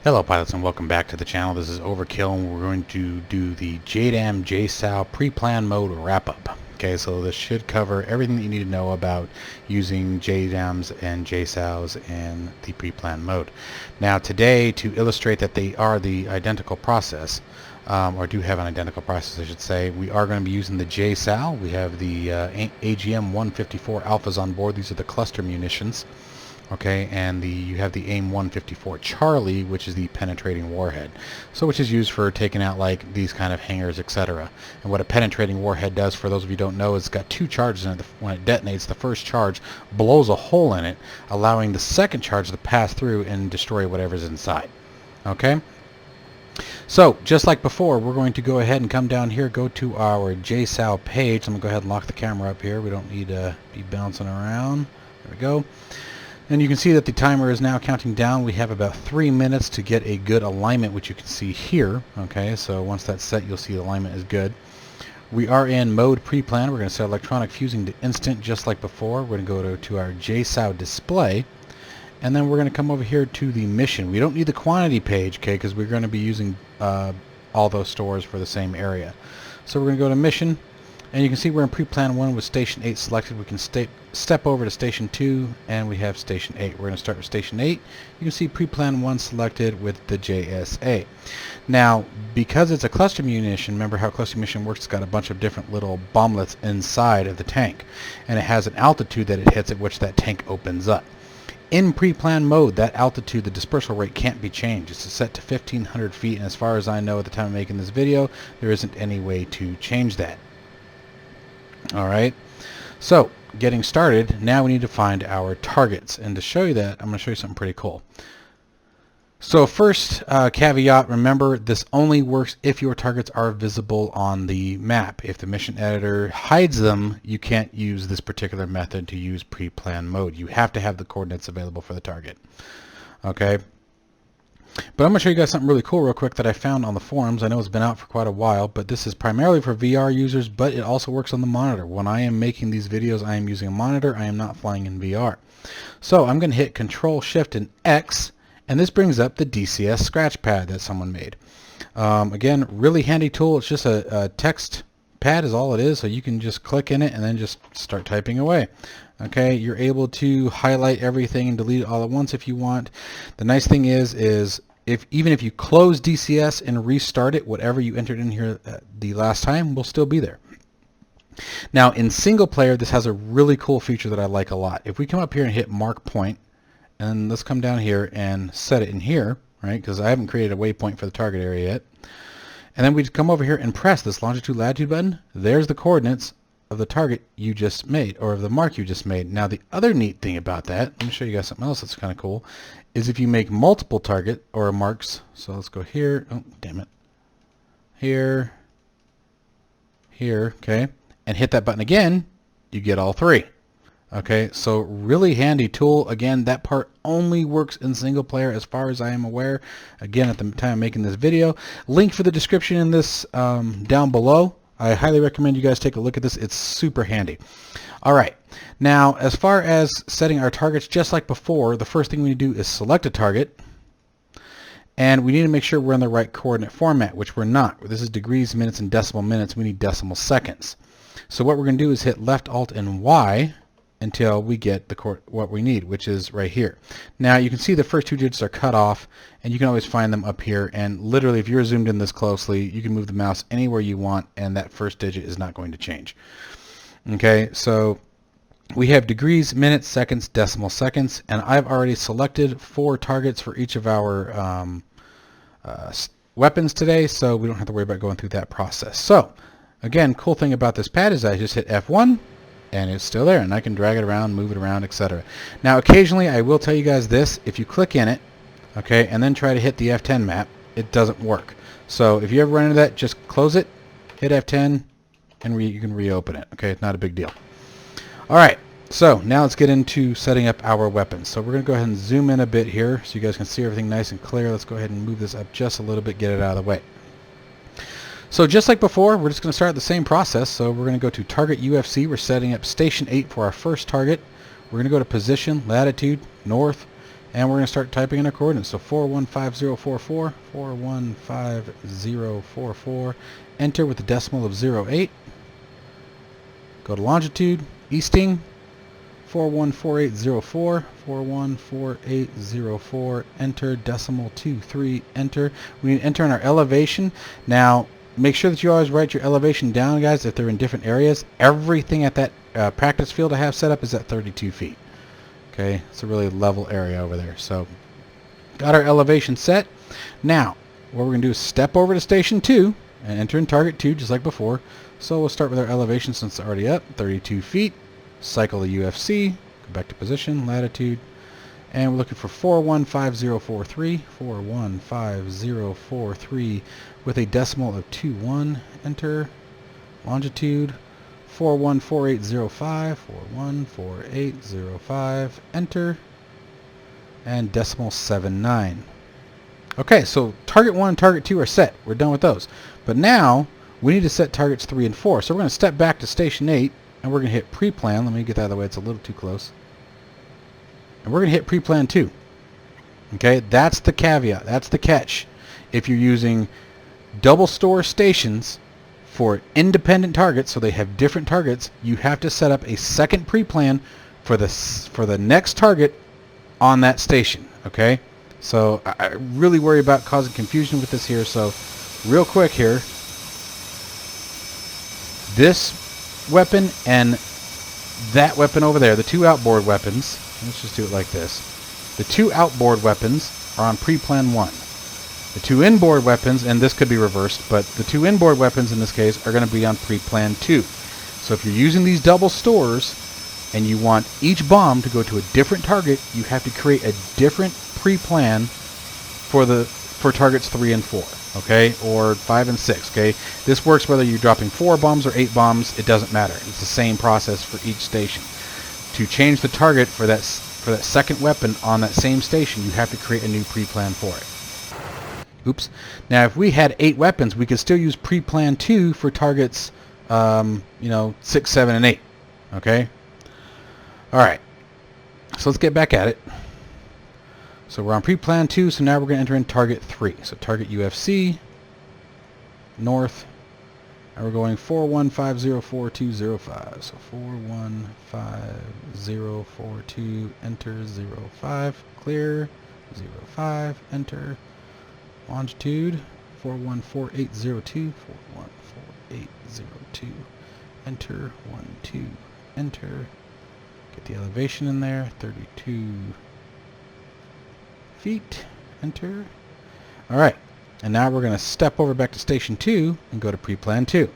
Hello pilots and welcome back to the channel. This is Overkill and we're going to do the JDAM JSOW pre-plan mode wrap-up. Okay, so this should cover everything that you need to know about using JDAMs and JSOWs in the pre-plan mode. Now today, to illustrate that they are the identical process, or do have an identical process I should say, we are going to be using the JSOW. We have the AGM-154 alphas on board. These are the cluster munitions. Okay, and you have the AIM-154 Charlie, which is the penetrating warhead, so which is used for taking out like these kind of hangars, etc. And what a penetrating warhead does, for those of you who don't know, is it's got two charges in it. When it detonates, the first charge blows a hole in it, allowing the second charge to pass through and destroy whatever's inside. Okay, so just like before, we're going to go ahead and come down here, go to our JSOW page. I'm going to go ahead and lock the camera up here. We don't need to be bouncing around. There we go. And you can see that the timer is now counting down. We have about 3 minutes to get a good alignment, which you can see here. Okay, so once that's set, you'll see the alignment is good. We are in mode pre-plan. We're going to set electronic fusing to instant just like before. We're going to go to our JSOW display. And then we're going to come over here to the mission. We don't need the quantity page, okay, because we're going to be using all those stores for the same area. So we're going to go to mission. And you can see we're in pre-plan 1 with station 8 selected. We can step over to station 2 and we have station 8. We're going to start with station 8. You can see pre-plan 1 selected with the JSA. Now, because it's a cluster munition, remember how cluster munition works, it's got a bunch of different little bomblets inside of the tank. And it has an altitude that it hits at which that tank opens up. In pre-plan mode, that altitude, the dispersal rate, can't be changed. It's set to 1,500 feet, and as far as I know at the time of making this video, there isn't any way to change that. Alright, so getting started, now we need to find our targets, and to show you that, I'm going to show you something pretty cool. So first caveat, remember this only works if your targets are visible on the map. If the mission editor hides them, you can't use this particular method to use pre-plan mode. You have to have the coordinates available for the target. Okay. But I'm going to show you guys something really cool real quick that I found on the forums. I know it's been out for quite a while, but this is primarily for VR users, but it also works on the monitor. When I am making these videos, I am using a monitor. I am not flying in VR. So I'm going to hit Control Shift and X, and this brings up the DCS scratch pad that someone made. Again, really handy tool. It's just a text pad is all it is, so you can just click in it and then just start typing away. Okay, you're able to highlight everything and delete it all at once if you want. The nice thing is even if you close DCS and restart it, whatever you entered in here the last time will still be there. Now in single player, this has a really cool feature that I like a lot. If we come up here and hit mark point, and let's come down here and set it in here, right, because I haven't created a waypoint for the target area yet. And then we just come over here and press this longitude latitude button. There's the coordinates of the target you just made, or of the mark you just made. Now the other neat thing about that, let me show you guys something else that's kind of cool, is if you make multiple target or marks, so let's go here, oh damn it, here, okay, and hit that button again, you get all three. Okay, so really handy tool. Again, that part only works in single player as far as I am aware. Again, at the time of making this video, link for the description in this down below. I highly recommend you guys take a look at this. It's super handy. Alright, now as far as setting our targets, just like before, the first thing we need to do is select a target, and we need to make sure we're in the right coordinate format, which we're not. This is degrees, minutes, and decimal minutes. We need decimal seconds. So what we're going to do is hit left, alt, and Y until we get what we need, which is right here. Now you can see the first two digits are cut off, and you can always find them up here, and literally if you're zoomed in this closely, you can move the mouse anywhere you want and that first digit is not going to change. Okay, so we have degrees, minutes, seconds, decimal seconds, and I've already selected 4 targets for each of our weapons today, so we don't have to worry about going through that process. So again, cool thing about this pad is I just hit F1 and it's still there, and I can drag it around, move it around, etc. Now occasionally I will tell you guys this, if you click in it, okay, and then try to hit the F10 map, it doesn't work. So if you ever run into that, just close it, hit F10, and you can reopen it. Okay, it's not a big deal. Alright, so now let's get into setting up our weapons. So we're going to go ahead and zoom in a bit here so you guys can see everything nice and clear. Let's go ahead and move this up just a little bit, get it out of the way. So just like before, we're just going to start the same process. So we're going to go to Target UFC. We're setting up Station 8 for our first target. We're going to go to Position, Latitude, North, and we're going to start typing in our coordinates. So 415044, 415044, enter with the decimal of 08. Go to longitude, easting, 414804, 414804, enter, decimal 23, enter. We need to enter in our elevation. Now, make sure that you always write your elevation down, guys, if they're in different areas. Everything at that practice field I have set up is at 32 feet. Okay, it's a really level area over there. So, got our elevation set. Now, what we're going to do is step over to station 2 and enter in target 2 just like before. So we'll start with our elevation since it's already up, 32 feet. Cycle the UFC, go back to position, latitude, and we're looking for 415043, 415043 with a decimal of 21, enter, longitude, 414805, 414805, enter, and decimal 79. Okay, so target 1 and target 2 are set. We're done with those. But now, we need to set targets 3 and 4. So we're going to step back to station 8, and we're going to hit pre-plan. Let me get that out of the way. It's a little too close. And we're going to hit pre-plan 2. Okay, that's the caveat. That's the catch. If you're using double store stations for independent targets, so they have different targets, you have to set up a second pre-plan for the next target on that station. Okay, so I really worry about causing confusion with this here. So real quick here, this weapon and that weapon over there, the two outboard weapons, let's just do it like this. The two outboard weapons are on pre-plan 1. The two inboard weapons, and this could be reversed, but the two inboard weapons in this case are going to be on pre-plan 2. So if you're using these double stores and you want each bomb to go to a different target, you have to create a different pre-plan for targets 3 and 4. Okay, or 5 and 6. Okay, this works whether you're dropping 4 bombs or 8 bombs. It doesn't matter. It's the same process for each station. To change the target for that second weapon on that same station, you have to create a new pre-plan for it. Oops. Now, if we had 8 weapons, we could still use pre-plan 2 for targets, 6, 7, and 8. Okay. All right. So let's get back at it. So we're on pre-plan 2, so now we're going to enter in target 3. So target UFC, north, and we're going 41504205. So 415042, enter, 05, clear, 05, enter, longitude, 414802, 414802, enter, 12, enter, get the elevation in there, 32 feet, enter. Alright, and now we're going to step over back to station 2 and go to pre-plan 2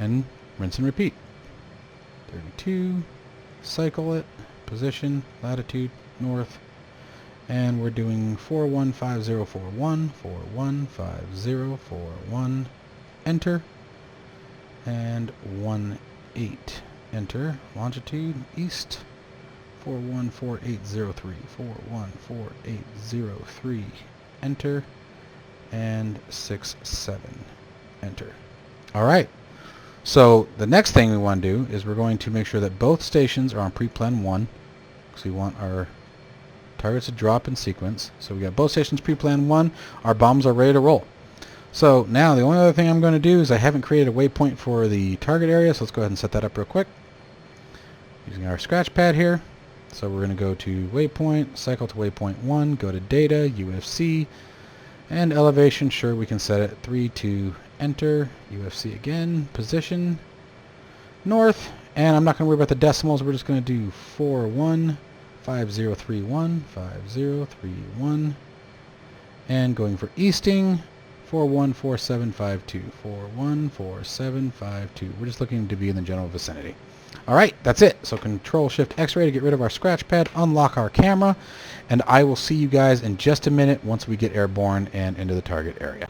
and rinse and repeat. 32, cycle it, position, latitude, north, and we're doing 415041, 415041, enter, and 18, enter, longitude, east, 414803, 414803, enter, and 67, enter. Alright, so the next thing we want to do is we're going to make sure that both stations are on pre-plan 1, because we want our targets to drop in sequence. So we got both stations pre-plan 1, our bombs are ready to roll. So now the only other thing I'm going to do is I haven't created a waypoint for the target area, so let's go ahead and set that up real quick. Using our scratch pad here. So we're going to go to waypoint, cycle to waypoint 1, go to data, UFC, and elevation, sure, we can set it 3, 2, enter, UFC again, position, north, and I'm not going to worry about the decimals, we're just going to do 415031, 5031, and going for easting, 414752, 414752, we're just looking to be in the general vicinity. Alright, that's it. So Control-Shift X-Ray to get rid of our scratch pad, unlock our camera, and I will see you guys in just a minute once we get airborne and into the target area.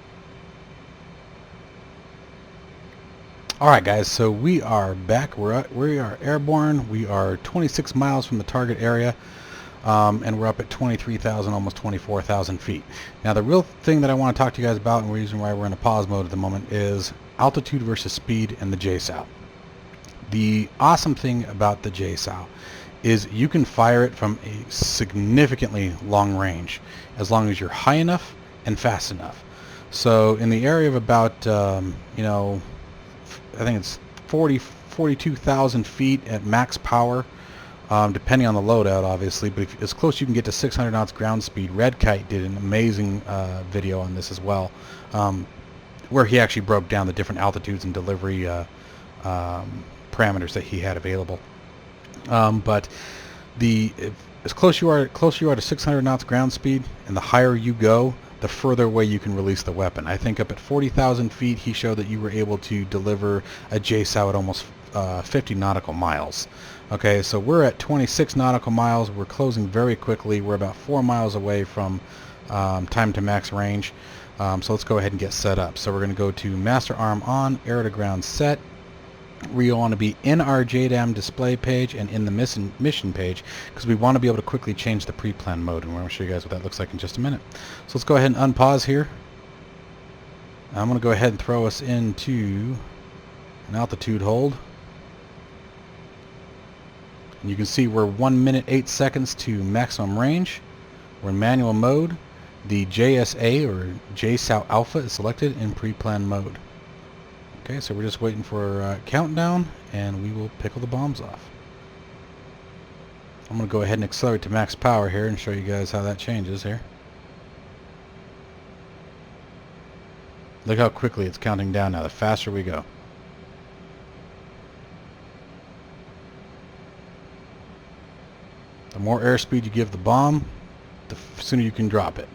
Alright guys, so we are back. We are airborne. We are 26 miles from the target area, and we're up at 23,000, almost 24,000 feet. Now the real thing that I want to talk to you guys about, and the reason why we're in a pause mode at the moment, is altitude versus speed and the JSOW. The awesome thing about the JSOW is you can fire it from a significantly long range as long as you're high enough and fast enough. So in the area of about, you know, I think it's 42,000 feet at max power, depending on the loadout, obviously, but as close you can get to 600 knots ground speed. Red Kite did an amazing video on this as well, where he actually broke down the different altitudes and delivery parameters that he had available. But as close you are to 600 knots ground speed, and the higher you go, the further away you can release the weapon. I think up at 40,000 feet, he showed that you were able to deliver a JSOW at almost 50 nautical miles. Okay, so we're at 26 nautical miles. We're closing very quickly. We're about 4 miles away from time to max range. So let's go ahead and get set up. So we're going to go to Master Arm on, Air to Ground set. We want to be in our JDAM display page and in the mission page, because we want to be able to quickly change the pre-plan mode, and we're going to show you guys what that looks like in just a minute. So let's go ahead and unpause here. I'm going to go ahead and throw us into an altitude hold. And you can see we're 1 minute 8 seconds to maximum range. We're in manual mode. The JSA or JSOW Alpha is selected in pre-plan mode. Okay, so we're just waiting for a countdown, and we will pickle the bombs off. I'm going to go ahead and accelerate to max power here and show you guys how that changes here. Look how quickly it's counting down now, the faster we go. The more airspeed you give the bomb, the sooner you can drop it.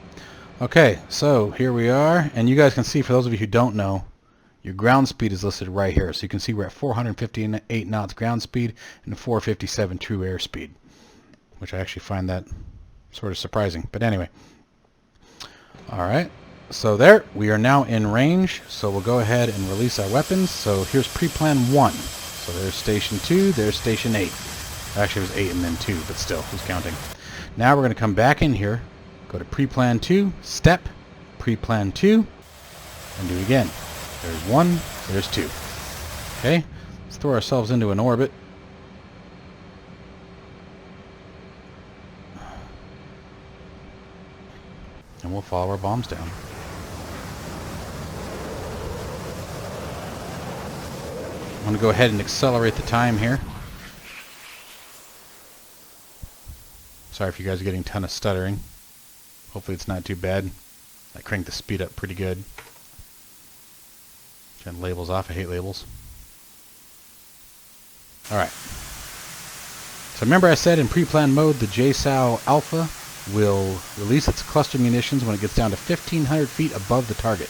Okay, so here we are, and you guys can see, for those of you who don't know, your ground speed is listed right here. So you can see we're at 458 knots ground speed and 457 true airspeed, which I actually find that sort of surprising. But anyway, all right. So there, we are now in range. So we'll go ahead and release our weapons. So here's pre-plan 1. So there's station 2, there's station 8. Actually, it was 8 and then 2, but still, who's counting? Now we're going to come back in here, go to pre-plan 2, step, pre-plan 2, and do it again. There's 1, there's 2. Okay, let's throw ourselves into an orbit. And we'll follow our bombs down. I'm going to go ahead and accelerate the time here. Sorry if you guys are getting a ton of stuttering. Hopefully it's not too bad. I cranked the speed up pretty good. Turn labels off. I hate labels. Alright. So remember I said in pre-plan mode the JSOW Alpha will release its cluster munitions when it gets down to 1,500 feet above the target.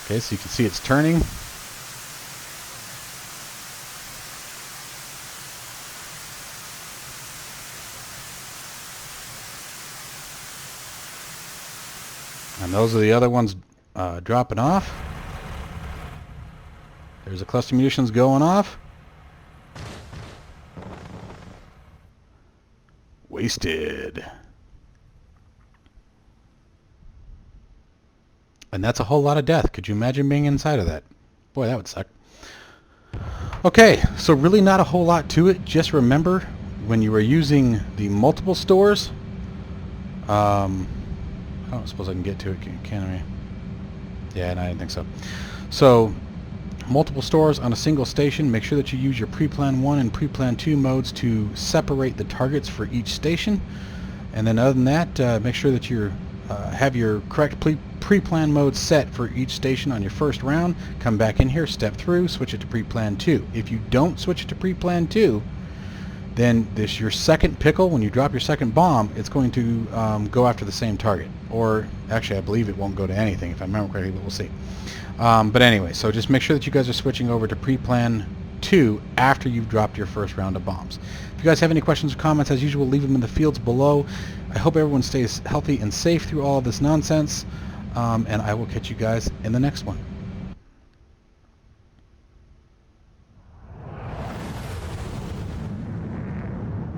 Okay, so you can see it's turning. And those are the other ones dropping off. There's the cluster munitions going off. Wasted. And that's a whole lot of death. Could you imagine being inside of that? Boy, that would suck. Okay, so really not a whole lot to it. Just remember, when you are using the multiple stores, I don't suppose I can get to it, can I? Yeah, no, I didn't think so. So, multiple stores on a single station. Make sure that you use your pre-plan 1 and pre-plan 2 modes to separate the targets for each station. And then other than that, make sure that you have your correct pre-plan mode set for each station on your first round. Come back in here, step through, switch it to pre-plan 2. If you don't switch it to pre-plan 2, then your second pickle, when you drop your second bomb, it's going to go after the same target. Or actually, I believe it won't go to anything, if I remember correctly, but we'll see. But anyway, so just make sure that you guys are switching over to pre-plan 2 after you've dropped your first round of bombs. If you guys have any questions or comments, as usual, leave them in the fields below. I hope everyone stays healthy and safe through all of this nonsense, and I will catch you guys in the next one.